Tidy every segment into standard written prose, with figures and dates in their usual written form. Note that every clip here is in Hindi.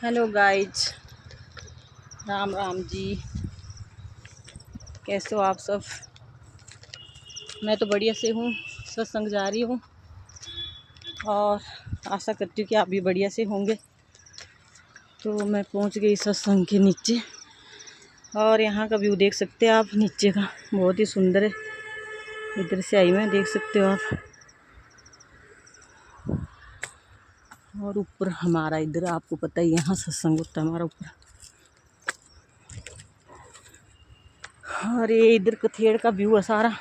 Hello guys, Ram Ram ji. कैसे हो आप सब? मैं तो बढ़िया से हूँ। सत्संग जा रही हूँ और आशा करती हूँ कि आप भी बढ़िया से होंगे। तो मैं पहुँच गई सत्संग के नीचे और यहाँ का व्यू देख सकते हैं आप। नीचे का बहुत ही सुंदर है। इधर से आई मैं, देख सकते हो आप। और ऊपर हमारा, इधर आपको पता ही, यहाँ सत्संग होता है हमारा ऊपर। और ये इधर कथेड़ का व्यू है सारा,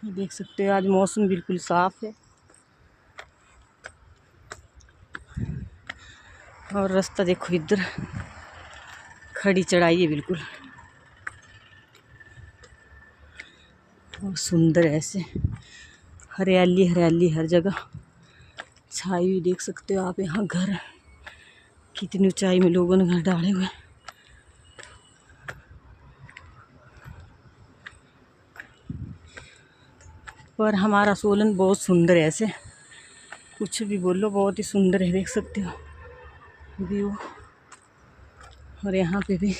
देख सकते हो। आज मौसम बिल्कुल साफ है और रास्ता देखो, इधर खड़ी चढ़ाई है बिल्कुल। और सुंदर ऐसे हरियाली हरियाली हर जगह छाई हुई, देख सकते हो आप। यहाँ घर कितनी ऊंचाई में लोगों ने घर डाले हुए। पर हमारा सोलन बहुत सुंदर है, ऐसे कुछ भी बोलो, बहुत ही सुंदर है, देख सकते हो व्यू। और यहाँ पे भी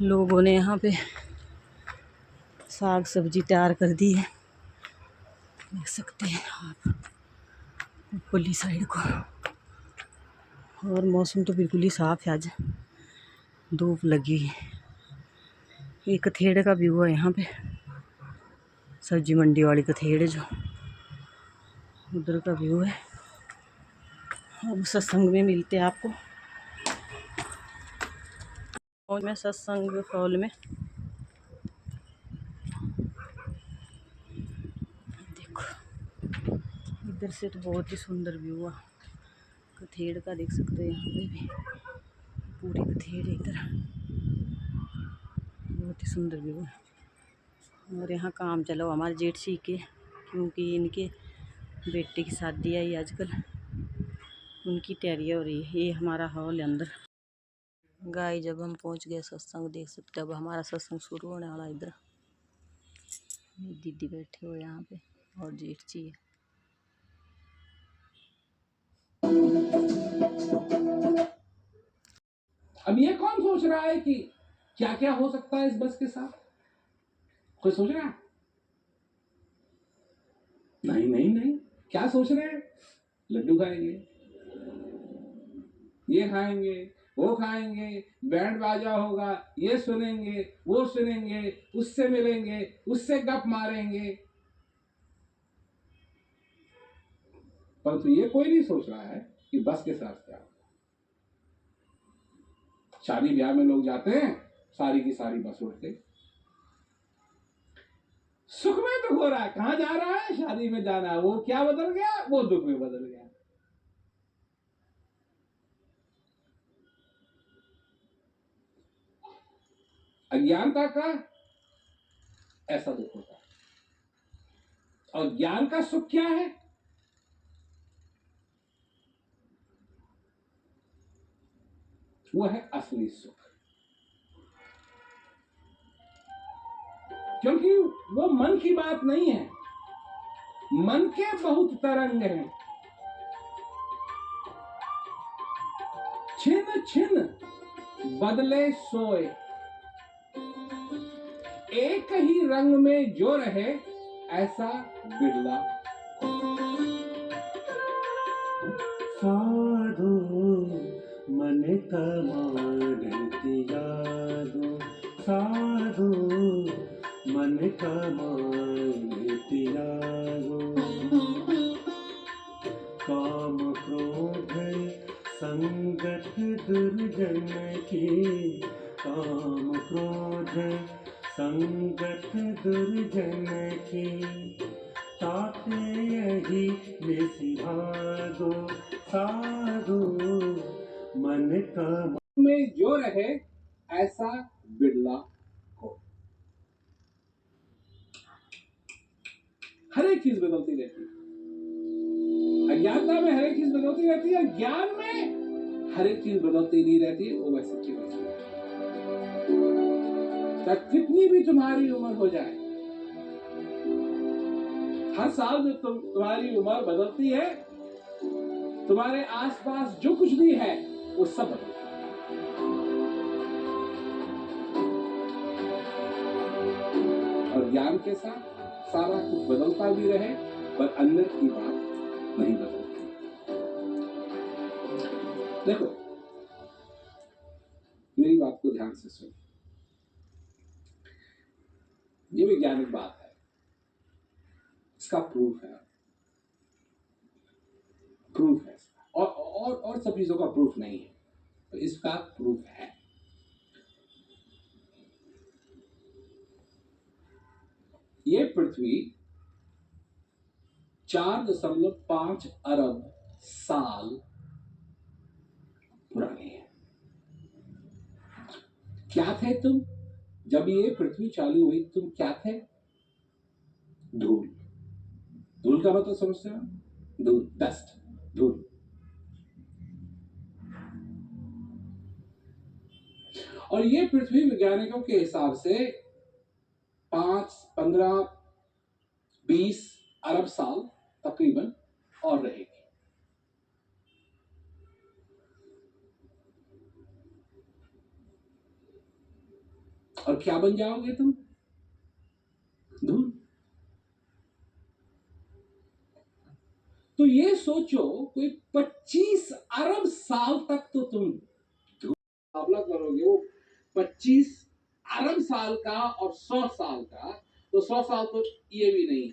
लोगों ने यहाँ पे साग सब्जी तैयार कर दी है, देख सकते हैं आप ऊपरली साइड को। और मौसम तो बिल्कुल ही साफ है, आज धूप लगी है। ये कथेड़ का व्यू है यहाँ पे, सब्जी मंडी वाली कथेड़ जो उधर का व्यू है। अब सत्संग में मिलते हैं आपको, और मैं सत्संग हॉल में। देखो इधर से तो बहुत ही सुंदर व्यू है कथेड़ का, देख सकते हो। यहाँ पे भी पूरी कथेड़ है इधर, बहुत ही सुंदर व्यू है। और यहाँ काम चला हुआ हमारे जेठ जी के, क्योंकि इनके बेटे की शादी आई आजकल, उनकी तैयारियाँ हो रही है। ये हमारा हॉल है अंदर। गाय जब हम पहुँच गए सत्संग, देख सकते हो अब हमारा सत्संग शुरू होने वाला। इधर दीदी बैठे हो यहाँ पे और जेठ जी है। अब ये कौन सोच रहा है कि क्या क्या हो सकता है इस बस के साथ? कोई सोच रहा है? नहीं नहीं नहीं। क्या सोच रहे हैं? लड्डू खाएंगे, ये खाएंगे, वो खाएंगे, बैंड बाजा होगा, ये सुनेंगे, वो सुनेंगे, उससे मिलेंगे, उससे गप मारेंगे। परंतु ये कोई नहीं सोच रहा है कि बस के साथ क्या। शादी ब्याह में लोग जाते हैं, सारी की सारी बस उड़ते, सुख में दुख हो रहा है। कहां जा रहा है? शादी में जाना है। वो क्या बदल गया? वो दुख में बदल गया। अज्ञानता का ऐसा दुख होता है, और ज्ञान का सुख क्या है? वो है असली सुख। क्योंकि वो मन की बात नहीं है। मन के बहुत तरंग हैं, छिन छिन बदले सोए, एक ही रंग में जो रहे ऐसा बिरला। साधु मन कमान त्यागो, साधु मन कमान त्यागो, काम क्रोध संगत दुर्जन की, काम क्रोध संगत दुर्जन की, ताते यही निसिभागो, साधु मन का में जो रहे ऐसा बिरला हो। हर एक चीज बदलती रहती है। अज्ञानता में हर एक चीज बदलती रहती है, ज्ञान में हर एक चीज बदलती नहीं रहती। वो वैसे की वैसी है। कितनी भी तुम्हारी उम्र हो जाए, हर साल जब तुम्हारी उम्र बदलती है, तुम्हारे आसपास जो कुछ भी है वो सब बदलता है। और ज्ञान के साथ सारा कुछ बदलता भी रहे पर अंदर की बात नहीं बदलती। देखो, मेरी बात को ध्यान से सुनो। ये वैज्ञानिक बात है, इसका प्रूफ है, प्रूफ है इसका। और सब चीजों का प्रूफ नहीं है, तो इसका प्रूफ है। ये पृथ्वी 4.5 अरब साल पुरानी है। क्या थे तुम जब ये पृथ्वी चालू हुई? तुम क्या थे? धूल। धूल का मतलब समझते हो? धूल, डस्ट, धूल। और ये पृथ्वी वैज्ञानिकों के हिसाब से 5, 15, 20 अरब साल तकरीबन और रहेगी। और क्या बन जाओगे तुम? धूल। तो ये सोचो, कोई 25 अरब साल तक तो तुम मुकाबला करोगे। वो 25 अरब साल का और 100 साल का, तो 100 साल तो ये भी नहीं।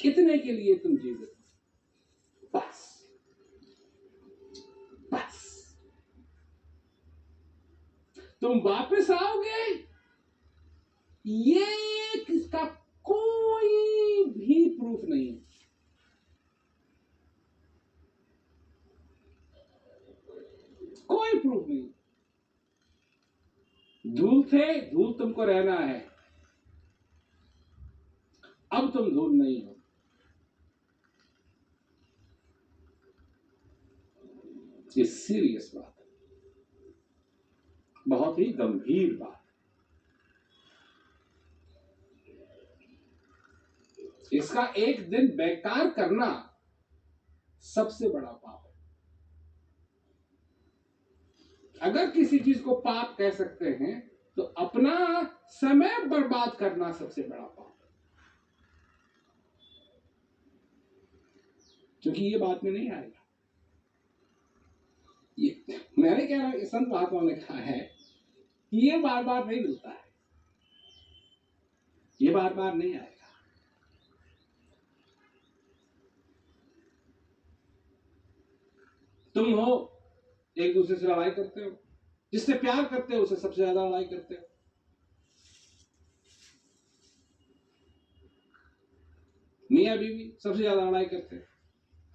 कितने के लिए तुम जीवित? बस बस। तुम वापस आओगे, ये किसका कोई भी प्रूफ नहीं। कोई प्रूफ नहीं। धूल थे, धूल तुमको रहना है। अब तुम धूल नहीं हो। ये सीरियस बात है, बहुत ही गंभीर बात। इसका एक दिन बेकार करना सबसे बड़ा पाप है। अगर किसी चीज को पाप कह सकते हैं तो अपना समय बर्बाद करना सबसे बड़ा पाप है। क्योंकि ये बात में नहीं आएगा। ये मैंने कह रहा हूं, संत महात्मा ने कहा है कि ये बार बार नहीं मिलता है, ये बार बार नहीं आएगा। तुम हो, एक दूसरे से लड़ाई करते हो, जिससे प्यार करते हो उससे सबसे ज्यादा लड़ाई करते हो। मियाँ बीवी सबसे ज्यादा लड़ाई करते हैं।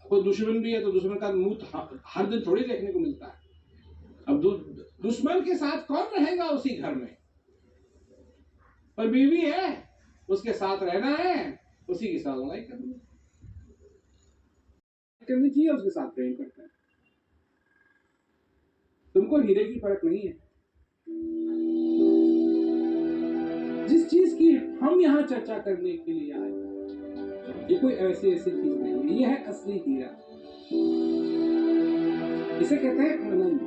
कोई दुश्मन भी है तो दुश्मन का मुंह हर दिन थोड़ी देखने को मिलता है। अब दुश्मन के साथ कौन रहेगा उसी घर में? पर बीवी है, उसके साथ रहना है, उसी के साथ लड़ाई करनी चाहिए, उसके साथ प्रेम करते हैं। तुमको हीरे की परख नहीं है। जिस चीज की हम यहाँ चर्चा करने के लिए आए, ये कोई ऐसी चीज नहीं है, ये है असली हीरा। इसे कहते हैं आनंद,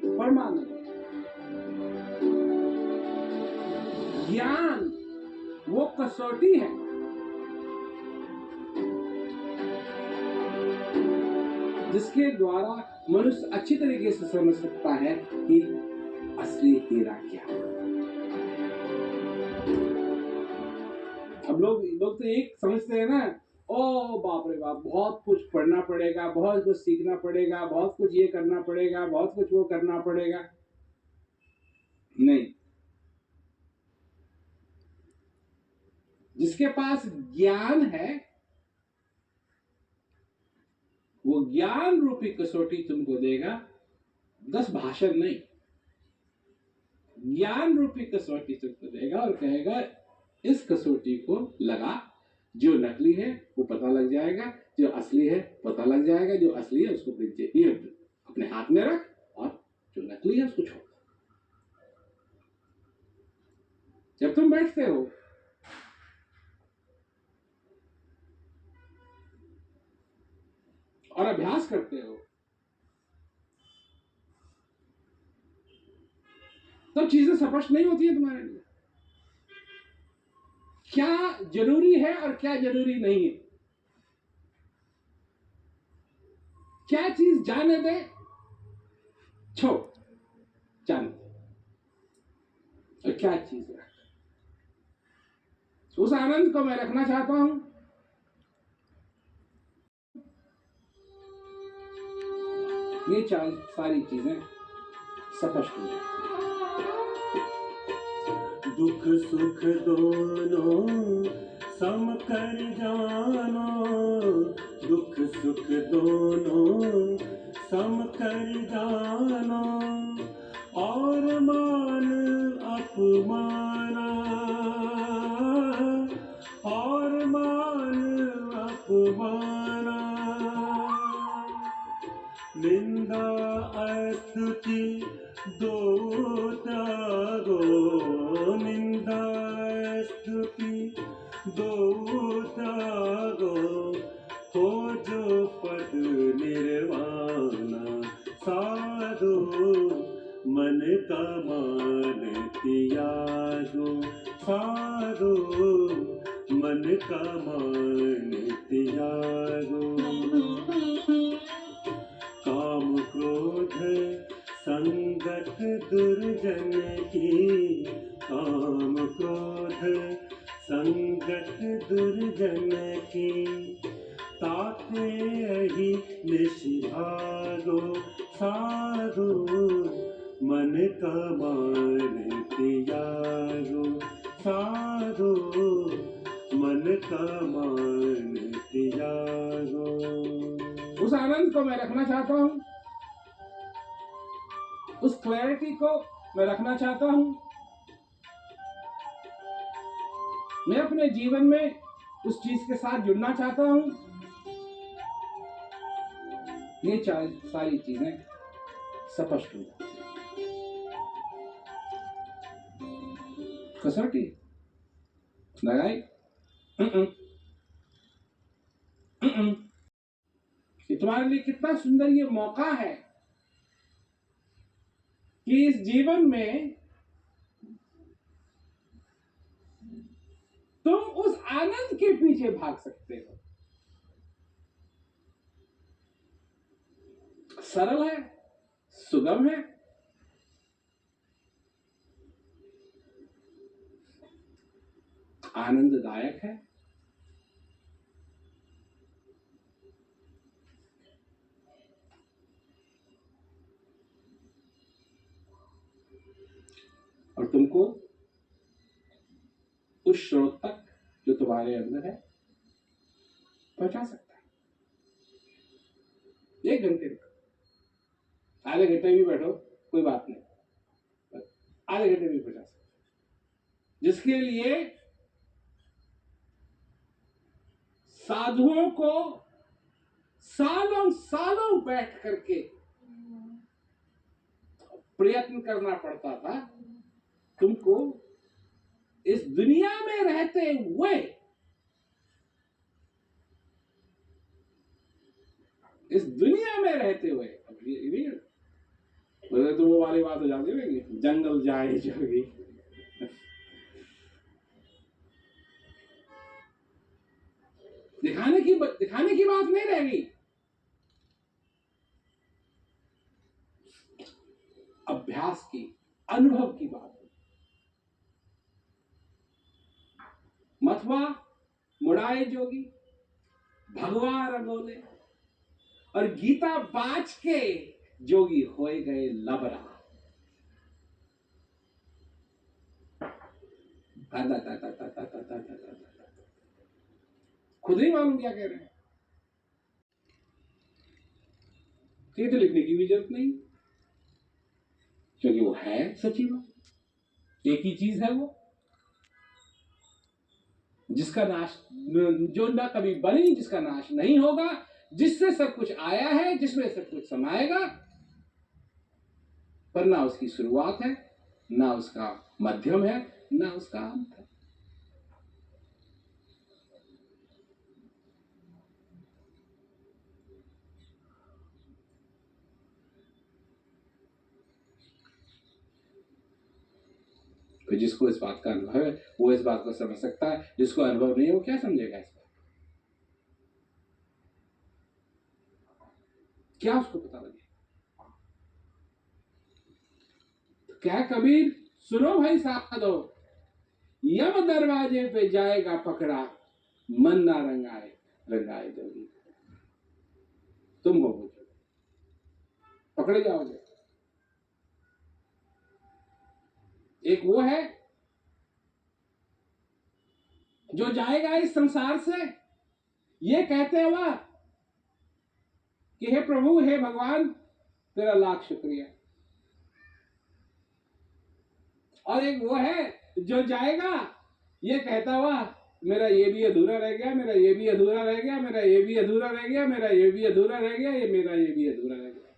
परमानंद। ज्ञान वो कसौटी है जिसके द्वारा मनुष्य अच्छी तरीके से समझ सकता है कि असली हीरा क्या है। अब लोग तो एक समझते हैं ना, ओ बाप रे बाप, बहुत कुछ पढ़ना पड़ेगा, बहुत कुछ सीखना पड़ेगा, बहुत कुछ ये करना पड़ेगा, बहुत कुछ वो करना पड़ेगा। नहीं, जिसके पास ज्ञान है वो ज्ञान रूपी कसौटी तुमको देगा। 10 भाषण नहीं, ज्ञान रूपी कसौटी तुमको देगा और कहेगा इस कसौटी को लगा, जो नकली है वो पता लग जाएगा, जो असली है पता लग जाएगा। जो असली है उसको अपने हाथ में रख और जो नकली है उसको छोड़। जब तुम बैठते हो और अभ्यास करते हो तो चीजें स्पष्ट नहीं होती है तुम्हारे लिए। क्या जरूरी है और क्या जरूरी नहीं है, क्या चीज जाने दे, छोड़, जाने दे, और क्या चीज रख। उस आनंद को मैं रखना चाहता हूं। ये सारी चीजें स्पष्ट हो जाए। दुख सुख दोनों सम कर जानो, दुख सुख दोनों सम कर जानो, और मान अपमाना, और मान अपमाना, निंदा स्तुति दो त्यागो, निंदा स्तुति दो त्यागो, हो जो पद निर्वाणा, साधो मन का मान त्यागो, साधो मन का मान त्यागो। काम क्रोध संगत दुर्जन की, काम क्रोध संगत दुर्जन की, ताते अहि निषिभागो, साधु मन का मान त्यागो, साधु मन का मान त्यागो। उस आनंद को मैं रखना चाहता हूं, उस क्लैरिटी को मैं रखना चाहता हूं। मैं अपने जीवन में उस चीज के साथ जुड़ना चाहता हूं। ये सारी चीजें स्पष्ट हो जाती। कसौटी लगाई, कि तुम्हारे लिए कितना सुंदर ये मौका है कि इस जीवन में तुम उस आनंद के पीछे भाग सकते हो। सरल है, सुगम है, आनंददायक है। और तुमको उस स्रोत तक जो तुम्हारे अंदर है पहुंचा सकता है। 1 घंटे में, आधे घंटे भी बैठो कोई बात नहीं, आधे घंटे भी पहुंचा सकता है। जिसके लिए साधुओं को सालों सालों बैठ करके प्रयत्न करना पड़ता था, तुमको इस दुनिया में रहते हुए, इस दुनिया में रहते हुए, अब ये तो वो वाली बात हो जाती है कि जंगल जाए जोगी। दिखाने की बात नहीं रहेगी, अभ्यास की, अनुभव की बात। मथवा मुड़ाए जोगी, भगवा रंगोले, और गीता बाच के जोगी होए गए लबरा। खुद ही मालूम क्या कह रहे हैं। ये तो लिखने की भी जरूरत नहीं, क्योंकि वो है सच्ची बात। एक ही चीज है वो, जिसका नाश, जो ना कभी बनी, जिसका नाश नहीं होगा, जिससे सब कुछ आया है, जिसमें सब कुछ समाएगा, पर ना उसकी शुरुआत है, ना उसका मध्यम है, ना उसका अंत है। तो जिसको इस बात का अनुभव है वो इस बात को समझ सकता है, जिसको अनुभव नहीं है वो क्या समझेगा इस बात, क्या उसको पता लगे। क्या कबीर, सुनो भाई साधो, यम दरवाजे पे जाएगा पकड़ा, मन ना रंगाए रंगाए दोगी। तुम हो वो जो पकड़े जाओगे। एक वो है जो जाएगा इस संसार से ये कहते हुआ कि हे प्रभु, हे भगवान, तेरा लाख शुक्रिया। और एक वो है जो जाएगा ये कहता हुआ मेरा ये भी अधूरा रह गया, मेरा ये भी अधूरा रह गया, मेरा ये भी अधूरा रह गया, मेरा ये भी अधूरा रह गया, ये मेरा ये भी अधूरा रह गया।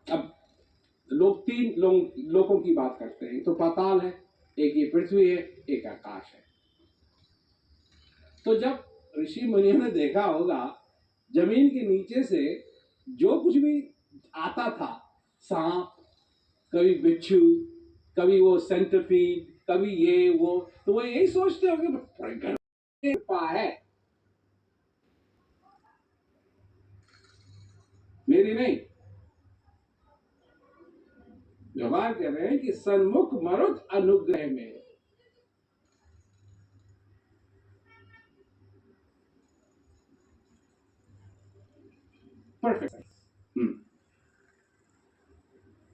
अब लोग तीन लोगों की बात करते हैं, तो पाताल है, एक ये पृथ्वी है, एक आकाश है। तो जब ऋषि मुनियों ने देखा होगा जमीन के नीचे से जो कुछ भी आता था, सांप, कभी बिच्छू, कभी वो सेंटरफीड, कभी ये वो, तो वो यही सोचते होंगे कृपा है, मेरी नहीं। भगवान कह रहे हैं कि सन्मुख मरुत अनुग्रह में। परफेक्ट।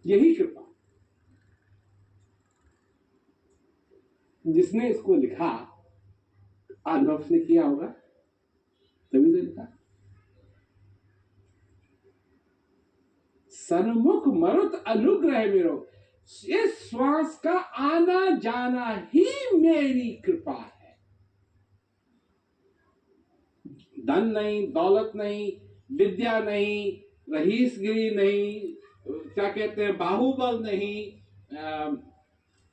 यही कृपा, जिसने इसको लिखा अनुभव ने किया होगा तभी तो लिखा। सन्मुख मरुत अनुग्रह मेरो, इस श्वास का आना जाना ही मेरी कृपा है। धन नहीं, दौलत नहीं, विद्या नहीं, रहीसगिरी नहीं, क्या कहते हैं, बाहुबल नहीं,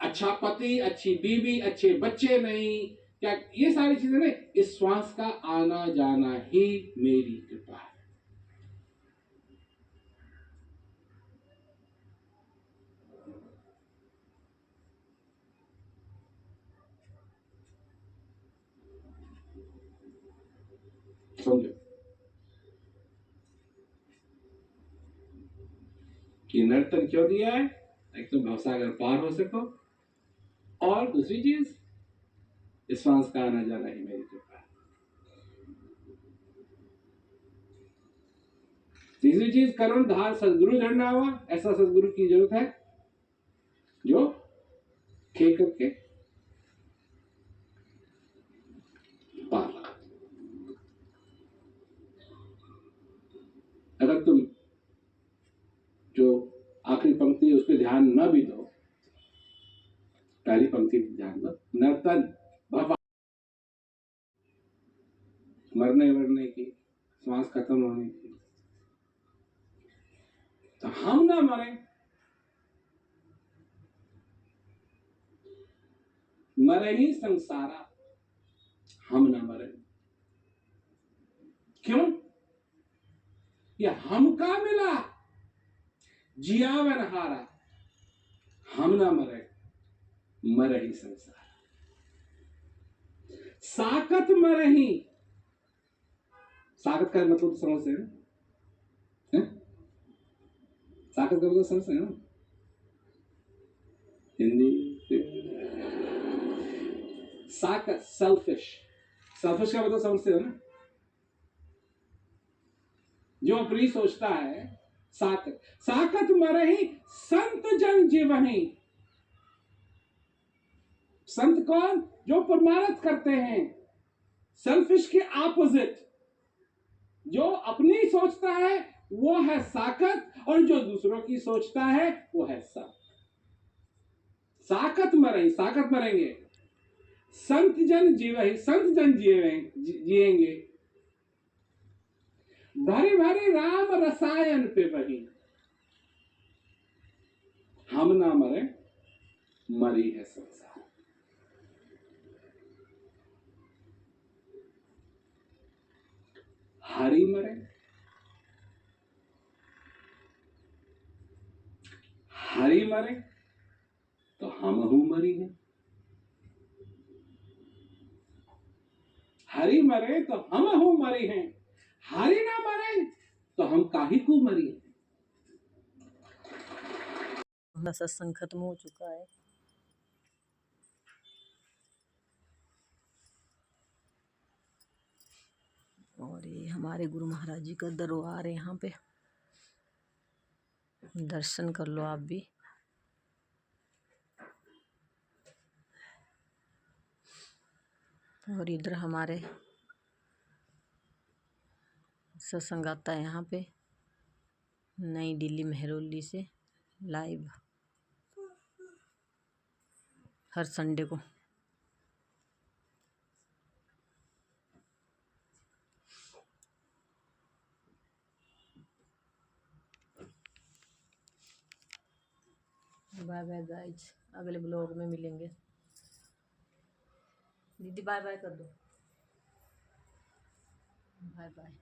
अच्छा पति, अच्छी बीवी, अच्छे बच्चे नहीं, क्या ये सारी चीजें नहीं, इस श्वास का आना जाना ही मेरी कृपा है। समझो कि नर्तन क्यों दिया है, एक तो भवसागर पार हो सको, और दूसरी चीज इस श्वास का आना जाना ही मेरी कृपा है। तीसरी चीज करुण धार सदगुरु झंडा हुआ, ऐसा सदगुरु की जरूरत है जो खे करके पार लगा। अगर तुम जो आखिरी पंक्ति है उस पर ध्यान न भी दो, पहली पंक्ति पर ध्यान दो, नर्तन भव, मरने वरने की, श्वास खत्म होने की, तो हम ना मरे, मरे ही संसारा, हम ना मरे। क्यों? ये हमका मिला जियावन हारा, हम ना मरे, मरे ही संसार। साकत मरे ही, साकत का मतलब तो समझते हैं ना, साकत का मतलब समझते हैं ना, हिंदी साकत, सेल्फिश, सेल्फिश का मतलब समझते हो ना, जो अपनी सोचता है, साकत। साकत मरही संत जन जीवनी, संत कौन? जो परमार्थ करते हैं, सेल्फिश के ऑपोजिट, जो अपनी सोचता है वो है साकत, और जो दूसरों की सोचता है वो है संत। साकत मरेंगे, साकत मरेंगे, संत जन जीवे, संत जन जिएंगे, भरे भरे राम रसायन पे बही, हम ना मरे, मरी है संसार। हरि मरे, हरी मरे तो हमहू मरी हैं, हरी मरे तो हमहू मरी हैं, हरी ना मरे तो हम काहे को मरी हैं। हमारा सत्संग खत्म हो चुका है। और ये हमारे गुरु महाराज जी का दरबार है, यहाँ पे दर्शन कर लो आप भी। और इधर हमारे सत्संग आता है यहाँ पे नई दिल्ली मेहरौली से लाइव हर संडे को। बाय बाय गाइज, अगले ब्लॉग में मिलेंगे। दीदी बाय बाय कर दो, बाय बाय।